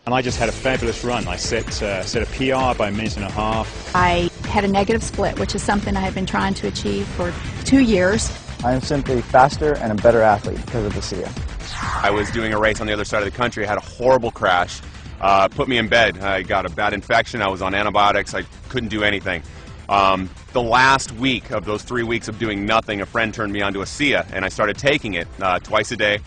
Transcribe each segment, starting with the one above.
And I just had a fabulous run. I set a PR by a minute and a half. I had a negative split, which is something I have been trying to achieve for 2 years. I am simply faster and a better athlete because of ASEA. I was doing a race on the other side of the country, had a horrible crash, put me in bed. I got a bad infection, I was on antibiotics, I couldn't do anything. The last week of those 3 weeks of doing nothing, a friend turned me on to ASEA, and I started taking it twice a day.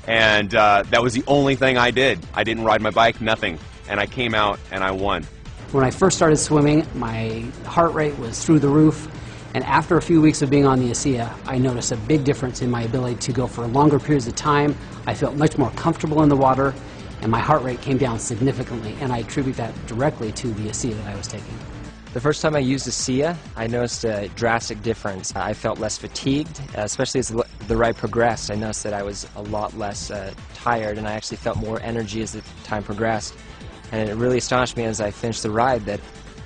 And that was the only thing I did. I didn't ride my bike, nothing. And I came out and I won. When I first started swimming, my heart rate was through the roof. And after a few weeks of being on the ASEA, I noticed a big difference in my ability to go for longer periods of time. I felt much more comfortable in the water, and my heart rate came down significantly. And I attribute that directly to the ASEA that I was taking. The first time I used ASEA, I noticed a drastic difference. I felt less fatigued, especially as the ride progressed. I noticed that I was a lot less tired, and I actually felt more energy as the time progressed. And it really astonished me as I finished the ride that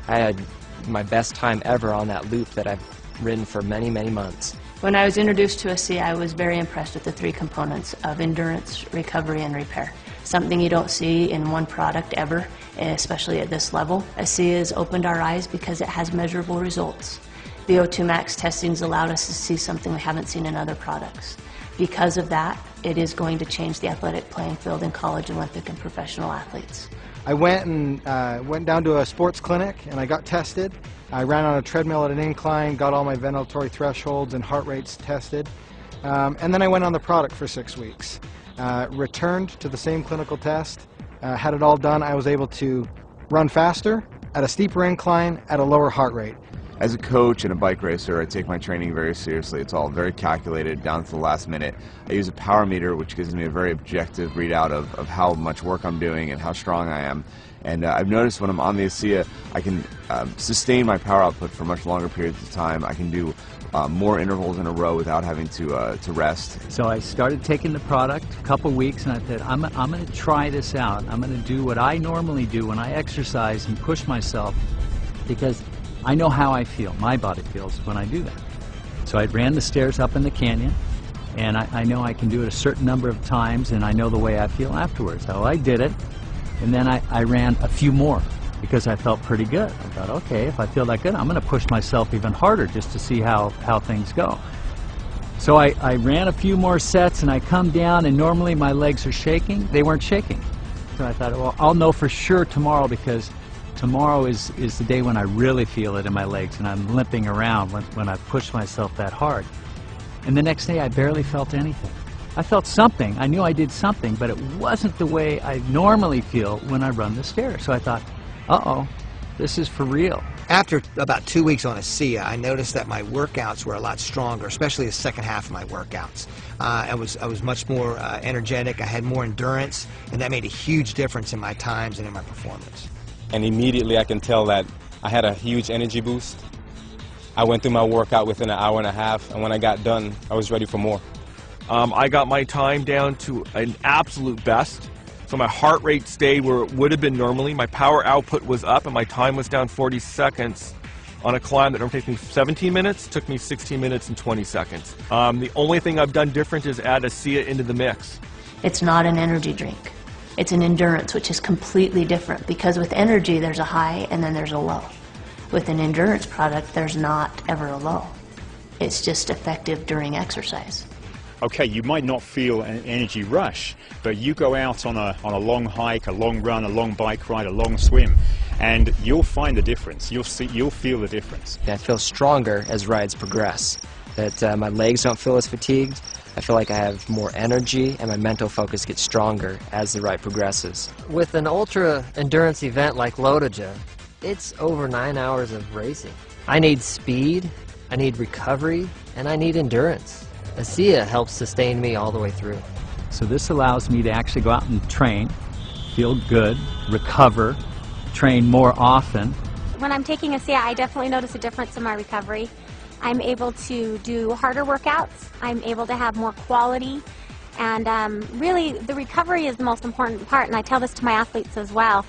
I had my best time ever on that loop that I've ridden for many, many months. When I was introduced to ASEA, I was very impressed with the 3 components of endurance, recovery, and repair. Something you don't see in one product ever, especially at this level. ASEA has opened our eyes because it has measurable results. The O2 Max testing has allowed us to see something we haven't seen in other products. Because of that, it is going to change the athletic playing field in college, Olympic, and professional athletes. I went down to a sports clinic and I got tested. I ran on a treadmill at an incline, got all my ventilatory thresholds and heart rates tested, and then I went on the product for 6 weeks. Returned to the same clinical test, had it all done. I was able to run faster, at a steeper incline, at a lower heart rate. As a coach and a bike racer, I take my training very seriously. It's all very calculated, down to the last minute. I use a power meter, which gives me a very objective readout of how much work I'm doing and how strong I am. And I've noticed when I'm on the ASEA, I can sustain my power output for much longer periods of time. I can do more intervals in a row without having to rest. So I started taking the product a couple weeks, and I said, I'm going to try this out. I'm going to do what I normally do when I exercise and push myself, because I know how I feel, my body feels when I do that. So I ran the stairs up in the canyon, and I know I can do it a certain number of times, and I know the way I feel afterwards. So I did it, and then I ran a few more because I felt pretty good. I thought, okay, if I feel that good, I'm going to push myself even harder just to see how things go. So I ran a few more sets, and I come down, and normally my legs are shaking. They weren't shaking. So I thought, well, I'll know for sure tomorrow, because tomorrow is the day when I really feel it in my legs and I'm limping around when I push myself that hard. And the next day I barely felt anything. I felt something. I knew I did something, but it wasn't the way I normally feel when I run the stairs. So I thought, uh-oh, this is for real. After about 2 weeks on ASEA, I noticed that my workouts were a lot stronger, especially the second half of my workouts. I was much more energetic, I had more endurance, and that made a huge difference in my times and in my performance. And immediately I can tell that I had a huge energy boost. I went through my workout within an hour and a half, and when I got done, I was ready for more. I got my time down to an absolute best. So my heart rate stayed where it would have been normally. My power output was up, and my time was down 40 seconds on a climb that normally takes me 17 minutes, took me 16 minutes and 20 seconds. The only thing I've done different is add ASEA into the mix. It's not an energy drink. It's an endurance, which is completely different, because with energy there's a high and then there's a low. With an endurance product, there's not ever a low. It's just effective during exercise. Okay, you might not feel an energy rush, but you go out on a long hike, a long run, a long bike ride, a long swim, and you'll find the difference. You'll feel the difference. I feel stronger as rides progress. That my legs don't feel as fatigued. I feel like I have more energy, and my mental focus gets stronger as the ride progresses. With an ultra endurance event like Lotoja, it's over 9 hours of racing. I need speed, I need recovery, and I need endurance. ASEA helps sustain me all the way through. So this allows me to actually go out and train, feel good, recover, train more often. When I'm taking ASEA, I definitely notice a difference in my recovery. I'm able to do harder workouts, I'm able to have more quality, and really the recovery is the most important part, and I tell this to my athletes as well.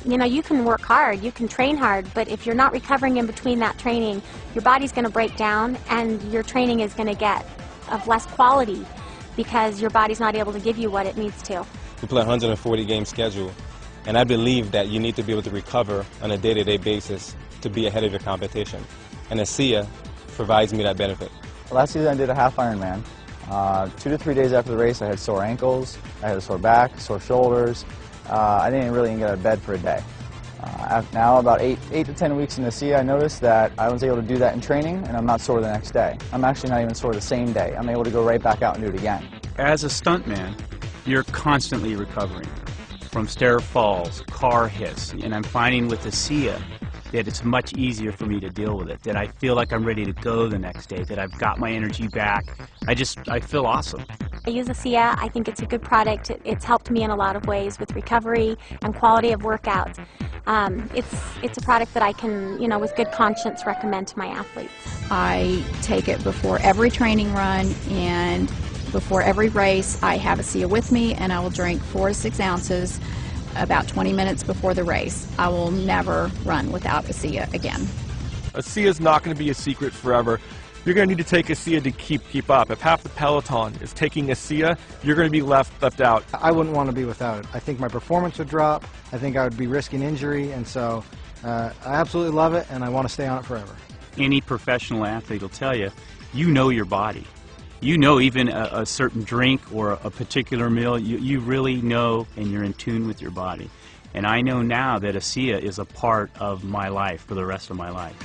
You know, you can work hard, you can train hard, but if you're not recovering in between that training, your body's going to break down and your training is going to get of less quality because your body's not able to give you what it needs to. We play a 140-game schedule, And I believe that you need to be able to recover on a day-to-day basis to be ahead of your competition. And ASEA provides me that benefit. Last season I did a half Ironman. 2 to 3 days after the race I had sore ankles, I had a sore back, sore shoulders. I didn't really even get out of bed for a day. Now about 8 to 10 weeks in ASEA, I noticed that I was able to do that in training and I'm not sore the next day. I'm actually not even sore the same day. I'm able to go right back out and do it again. As a stuntman, you're constantly recovering from stair falls, car hits, and I'm finding with ASEA that it's much easier for me to deal with it, that I feel like I'm ready to go the next day, that I've got my energy back. I feel awesome. I use ASEA. I think it's a good product. It's helped me in a lot of ways with recovery and quality of workouts. It's a product that I can, with good conscience recommend to my athletes. I take it before every training run and before every race. I have ASEA with me and I will drink 4 to 6 ounces about 20 minutes before the race. I will never run without ASEA again. ASEA is not going to be a secret forever. You're going to need to take ASEA to keep up. If half the peloton is taking ASEA, you're going to be left out. I wouldn't want to be without it. I think my performance would drop. I think I would be risking injury, and so I absolutely love it, and I want to stay on it forever. Any professional athlete will tell you, you know your body. You know even a certain drink or a particular meal, you really know and you're in tune with your body. And I know now that ASEA is a part of my life for the rest of my life.